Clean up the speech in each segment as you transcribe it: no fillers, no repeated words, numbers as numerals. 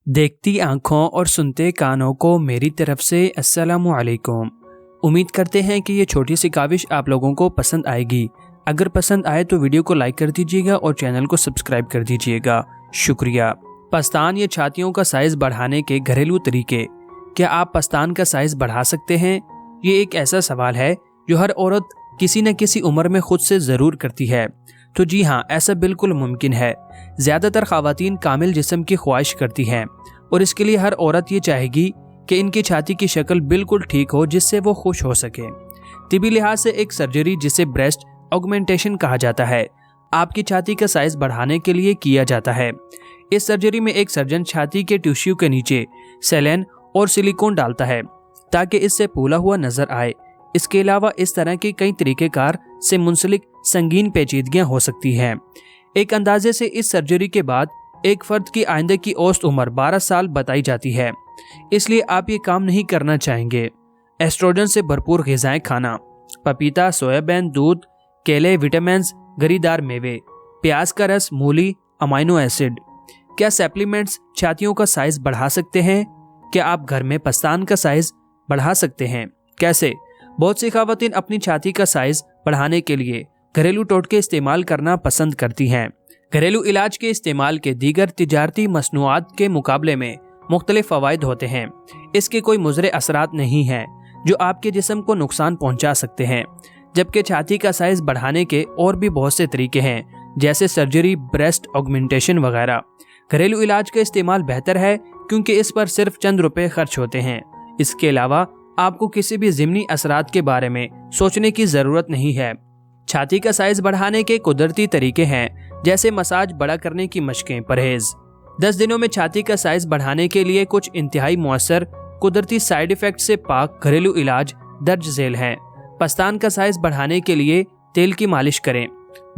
देखती आंखों और सुनते कानों को मेरी तरफ से अस्सलामु अलैकुम। उम्मीद करते हैं कि ये छोटी सी काविश आप लोगों को पसंद आएगी। अगर पसंद आए तो वीडियो को लाइक कर दीजिएगा और चैनल को सब्सक्राइब कर दीजिएगा। शुक्रिया। पस्तान या छातियों का साइज़ बढ़ाने के घरेलू तरीके। क्या आप पस्तान का साइज़ बढ़ा सकते हैं? ये एक ऐसा सवाल है जो हर औरत किसी न किसी उम्र में खुद से ज़रूर करती है। तो जी हाँ, ऐसा बिल्कुल मुमकिन है। ज़्यादातर ख़वातीन कामिल जिस्म की ख्वाहिश करती हैं और इसके लिए हर औरत ये चाहेगी कि इनकी छाती की शक्ल बिल्कुल ठीक हो जिससे वो खुश हो सके। तिबी लिहाज से एक सर्जरी जिसे ब्रेस्ट ऑगमेंटेशन कहा जाता है आपकी छाती का साइज़ बढ़ाने के लिए किया जाता है। इस सर्जरी में एक सर्जन छाती के टिश्यू के नीचे सेलेन और सिलिकॉन डालता है ताकि इससे फूला हुआ नजर आए। इसके अलावा इस तरह की कई तरीक़ेकार से मुंसलिक संगीन पेचीदगियां हो सकती हैं। एक अंदाजे से इस सर्जरी के बाद एक फर्द की आइंदे की औसत उम्र 12 साल बताई जाती है, इसलिए आप ये काम नहीं करना चाहेंगे। एस्ट्रोजन से भरपूर ग़िज़ाएं खाना। पपीता, सोयाबीन, दूध, केले, विटामिन, गरीदार मेवे, प्याज का रस, मूली, अमाइनो एसिड। क्या सप्लीमेंट्स छातियों का साइज़ बढ़ा सकते हैं? क्या आप घर में पस्तान का साइज़ बढ़ा सकते हैं? कैसे? बहुत सी ख़वातीन अपनी छाती का साइज़ बढ़ाने के लिए घरेलू टोटके इस्तेमाल करना पसंद करती हैं। घरेलू इलाज के इस्तेमाल के दीगर तिजारती मसनूआत के मुकाबले में मुख्तलिफ फ़वाइद होते हैं। इसके कोई मुज़रे असरात नहीं हैं जो आपके जिस्म को नुकसान पहुंचा सकते हैं। जबकि छाती का साइज़ बढ़ाने के और भी बहुत से तरीके हैं, जैसे सर्जरी, ब्रेस्ट ऑगमेंटेशन वगैरह। घरेलू इलाज का इस्तेमाल बेहतर है क्योंकि इस पर सिर्फ चंद रुपए खर्च होते हैं। इसके अलावा आपको किसी भी ज़िमनी असरात के बारे में सोचने की ज़रूरत नहीं है। छाती का साइज़ बढ़ाने के कुदरती तरीके हैं, जैसे मसाज, बड़ा करने की मशकें, परहेज़। 10 दिनों में छाती का साइज़ बढ़ाने के लिए कुछ इंतहाई मुअस्सर कुदरती साइड इफ़ेक्ट से पाक घरेलू इलाज दर्ज झेल हैं। पस्तान का साइज़ बढ़ाने के लिए तेल की मालिश करें।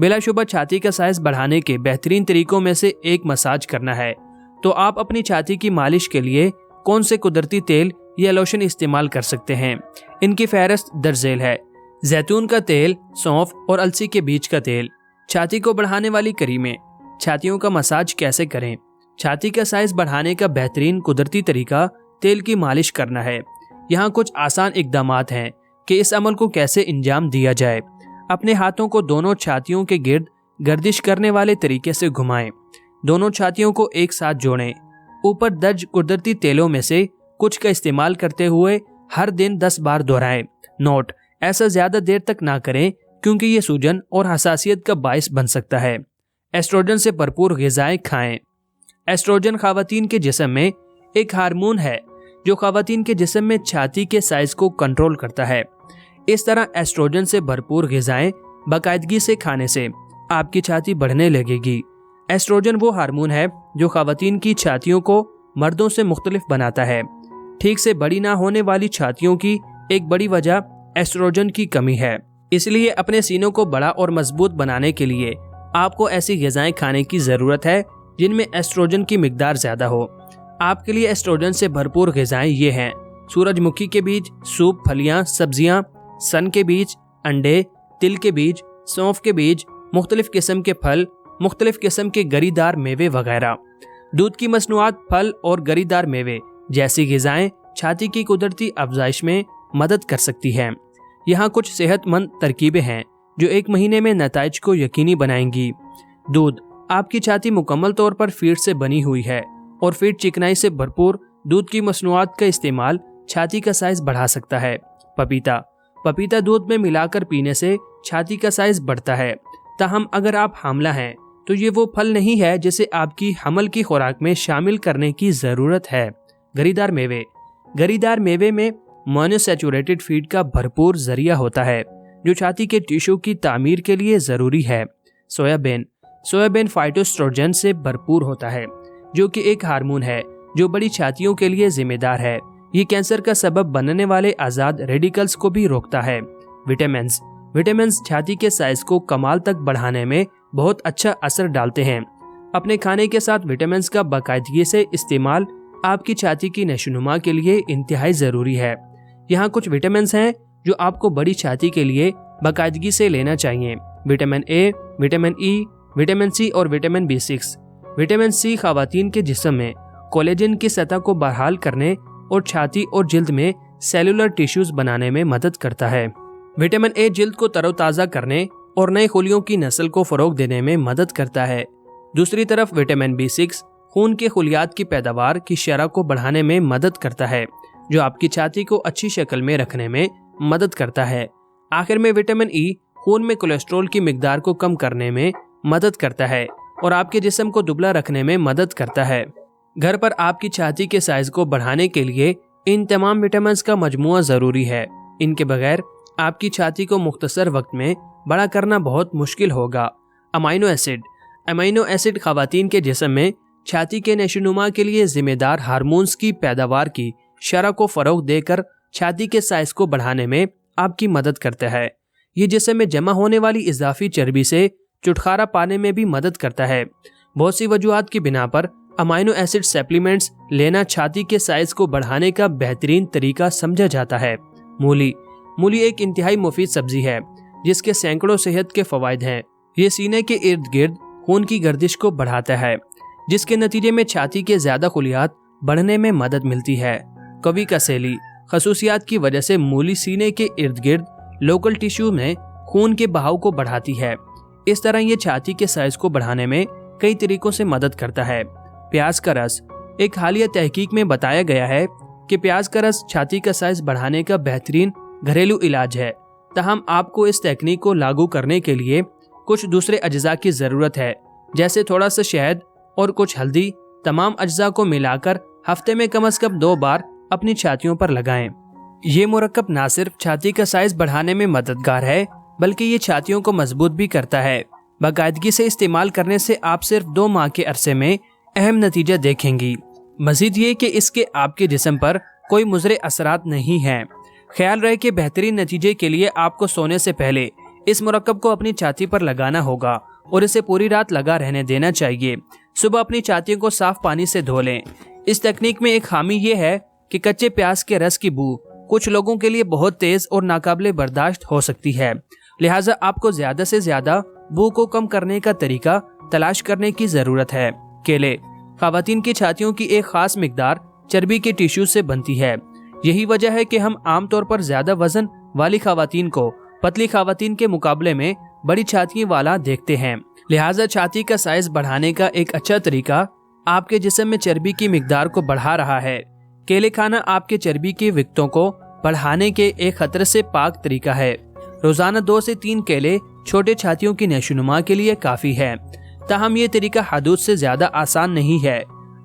बिलाशुबा छाती का साइज़ बढ़ाने के बेहतरीन तरीकों में से एक मसाज करना है। तो आप अपनी छाती की मालिश के लिए कौन से कुदरती तेल या लोशन इस्तेमाल कर सकते हैं? इनकी फहरिस्त दर्ज झेल है। जैतून का तेल, सौंफ और अलसी के बीज का तेल। छाती को बढ़ाने वाली करीमें। छातियों का मसाज कैसे करें? छाती का साइज़ बढ़ाने का बेहतरीन कुदरती तरीका तेल की मालिश करना है। यहाँ कुछ आसान इक़दामात हैं कि इस अमल को कैसे अंजाम दिया जाए। अपने हाथों को दोनों छातियों के गिर्द गर्दिश करने वाले तरीके से घुमाएं। दोनों छातियों को एक साथ जोड़ें। ऊपर दर्ज कुदरती तेलों में से कुछ का इस्तेमाल करते हुए हर दिन 10 बार दोहराएं। नोट: ऐसा ज़्यादा देर तक ना करें क्योंकि ये सूजन और हसासियत का बायस बन सकता है। एस्ट्रोजन से भरपूर ग़िज़ाएं खाएं। एस्ट्रोजन ख़वातीन के जिस्म में एक हार्मोन है जो ख़वातीन के जिस्म में छाती के साइज़ को कंट्रोल करता है। इस तरह एस्ट्रोजन से भरपूर ग़िज़ाएं बाकायदगी से खाने से आपकी छाती बढ़ने लगेगी। एस्ट्रोजन वो हार्मोन है जो ख़वातीन की छातियों को मर्दों से मुख्तलिफ बनाता है। ठीक से बड़ी ना होने वाली छातियों की एक बड़ी वजह एस्ट्रोजन की कमी है। इसलिए अपने सीनों को बड़ा और मजबूत बनाने के लिए आपको ऐसी ग़िज़ाएं खाने की ज़रूरत है जिनमें एस्ट्रोजन की मिकदार ज़्यादा हो। आपके लिए एस्ट्रोजन से भरपूर ग़िज़ाएं ये हैं: सूरजमुखी के बीज, सूप, फलियाँ, सब्जियाँ, सन के बीज, अंडे, तिल के बीज, सौंफ के बीज, मुख्तलिफ किस्म के फल, मुख्तलिफ किस्म के गरीदार मेवे वगैरह। दूध की मसनूआत, फल और गरीदार मेवे जैसी ग़िज़ाएं छाती की कुदरती अफजाइश में मदद कर सकती हैं। यहाँ कुछ सेहतमंद तरकीबें हैं जो 1 महीने में नताइज को यकीनी बनाएंगी। दूध। आपकी छाती मुकम्मल तौर पर फीड से बनी हुई है और फीड चिकनाई से भरपूर दूध की मसनूआत का इस्तेमाल छाती का साइज़ बढ़ा सकता है। पपीता। पपीता दूध में मिलाकर पीने से छाती का साइज़ बढ़ता है। ताहम अगर आप हामला हैं तो ये वो फल नहीं है जिसे आपकी हमल की खुराक में शामिल करने की ज़रूरत है। गरीदार मेवे। गरीदार मेवे में मोनोसैचुरेटेड फीड का भरपूर ज़रिया होता है जो छाती के टिश्यू की तामीर के लिए ज़रूरी है। सोयाबीन। सोयाबीन फाइटोस्ट्रोजन से भरपूर होता है जो कि एक हार्मोन है जो बड़ी छातियों के लिए जिम्मेदार है। ये कैंसर का सबब बनने वाले आज़ाद रेडिकल्स को भी रोकता है। विटामिन्स। विटामिन्स छाती के साइज़ को कमाल तक बढ़ाने में बहुत अच्छा असर डालते हैं। अपने खाने के साथ विटामिन्स का बाकायदगी से इस्तेमाल आपकी छाती की नशोनुमा के लिए इंतहाई ज़रूरी है। यहाँ कुछ विटामिन्स हैं जो आपको बड़ी छाती के लिए बाकायदगी से लेना चाहिए: vitamin A, vitamin E, vitamin C और विटामिन B6। विटामिन सी ख़वातीन के जिस्म में कोलेजन की सतह को बहाल करने और छाती और जिल्द में सेलुलर टिश्यूज बनाने में मदद करता है। विटामिन ए जिल्द को तरोताज़ा करने और नए खुलियों की नस्ल को फरोग देने में मदद करता है। दूसरी तरफ विटामिन B6 खून के खुलियात की पैदावार की शरह को बढ़ाने में मदद करता है, जो आपकी छाती को अच्छी शक्ल में रखने में मदद करता है। आखिर में विटामिन ई खून में कोलेस्ट्रॉल की मिकदार को कम करने में मदद करता है और आपके जिस्म को दुबला रखने में मदद करता है। घर पर आपकी छाती के साइज को बढ़ाने के लिए इन तमाम विटामिन का मजमुआ जरूरी है। इनके बगैर आपकी छाती को मुख्तसर वक्त में बड़ा करना बहुत मुश्किल होगा। अमीनो एसिड खवातीन के जिस्म में छाती के नशोनुमा के लिए जिम्मेदार हार्मोन्स की पैदावार की शरह को फरोग देकर छाती के साइज को बढ़ाने में आपकी मदद करता है। ये जिस्म में जमा होने वाली इजाफी चर्बी से छुटकारा पाने में भी मदद करता है। बहुत सी वजूहात की बिना पर अमीनो एसिड सप्लीमेंट्स लेना छाती के साइज को बढ़ाने का बेहतरीन तरीका समझा जाता है। मूली एक इंतहाई मुफीद सब्जी है जिसके सैकड़ों सेहत के फवायद हैं। ये सीने के इर्द गिर्द खून की गर्दिश को बढ़ाता है, जिसके नतीजे में छाती के ज्यादा खुलियात बढ़ने में मदद मिलती है। कवि कसेली खसूसियात की वजह से मूली सीने के इर्द गिर्द लोकल टिश्यू में खून के बहाव को बढ़ाती है। इस तरह ये छाती के साइज को बढ़ाने में कई तरीकों से मदद करता है। प्याज का रस एक हालिया तहकीक में बताया गया है कि प्याज का रस छाती का साइज बढ़ाने का बेहतरीन घरेलू इलाज है। ताहम आपको इस तकनीक को लागू करने के लिए कुछ दूसरे अज्जा की जरूरत है, जैसे थोड़ा सा शहद और कुछ हल्दी। तमाम अज्जा को मिलाकर हफ्ते में कम से कम 2 बार अपनी छातियों पर लगाएं। ये मुरक्कब ना सिर्फ छाती का साइज बढ़ाने में मददगार है, बल्कि ये छातियों को मजबूत भी करता है। बाकायदगी से इस्तेमाल करने से आप सिर्फ 2 माह के अरसे में अहम नतीजा देखेंगी। मजीद ये कि इसके आपके जिस्म पर कोई मुज़रे असरात नहीं हैं। ख्याल रहे कि बेहतरीन नतीजे के लिए आपको सोने से पहले इस मुरक्कब को अपनी छाती पर लगाना होगा और इसे पूरी रात लगा रहने देना चाहिए। सुबह अपनी छातियों को साफ पानी से धो लें। इस तकनीक में एक खामी ये है कि कच्चे प्याज के रस की बू कुछ लोगों के लिए बहुत तेज और नाकाबिले बर्दाश्त हो सकती है, लिहाजा आपको ज्यादा से ज्यादा बू को कम करने का तरीका तलाश करने की जरूरत है। केले खवातीन की छातियों की एक खास मिकदार चर्बी के टिश्यू से बनती है। यही वजह है कि हम आमतौर पर ज्यादा वजन वाली खवातीन को पतली खवातीन के मुकाबले में बड़ी छाती वाला देखते हैं। लिहाजा छाती का साइज बढ़ाने का एक अच्छा तरीका आपके जिस्म में चर्बी की मिकदार को बढ़ा रहा है। केले खाना आपके चर्बी के विक्तों को बढ़ाने के एक खतरे से पाक तरीका है। रोजाना 2 से 3 केले छोटे छातियों की नशोनुमा के लिए काफी है। ताहम ये तरीका हदूद से ज्यादा आसान नहीं है।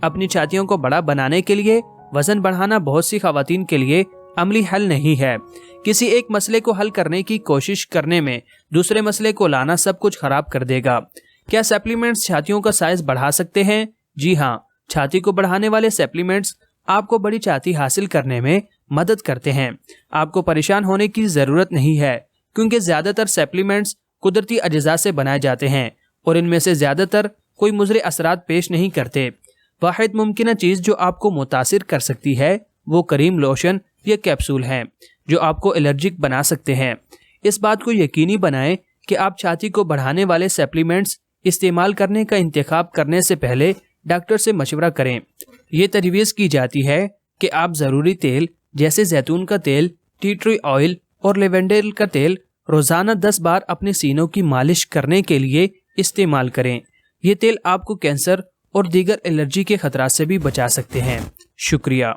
अपनी छातियों को बड़ा बनाने के लिए वजन बढ़ाना बहुत सी खवातीन के लिए अमली हल नहीं है। किसी एक मसले को हल करने की कोशिश करने में दूसरे मसले को लाना सब कुछ खराब कर देगा। क्या सप्लीमेंट्स छातियों का साइज बढ़ा सकते हैं? जी हाँ, छाती को बढ़ाने वाले सप्लीमेंट्स आपको बड़ी छाती हासिल करने में मदद करते हैं। आपको परेशान होने की जरूरत नहीं है, क्योंकि ज्यादातर सप्लीमेंट्स कुदरती अज्जा से बनाए जाते हैं और इनमें से ज्यादातर कोई मुज़रे असरात पेश नहीं करते। वाहिद मुमकिन चीज जो आपको मुतासिर कर सकती है वो करीम लोशन या कैप्सूल हैं, जो आपको एलर्जिक बना सकते हैं। इस बात को यकीनी बनाएं कि आप छाती को बढ़ाने वाले सप्लीमेंट्स इस्तेमाल करने का इंतखाब करने से पहले डॉक्टर से मशवरा करें। ये तजवीज़ की जाती है कि आप ज़रूरी तेल जैसे जैतून का तेल, टी ट्री ऑयल और लेवेंडर का तेल रोज़ाना 10 बार अपने सीनों की मालिश करने के लिए इस्तेमाल करें। ये तेल आपको कैंसर और दीगर एलर्जी के खतरात से भी बचा सकते हैं। शुक्रिया।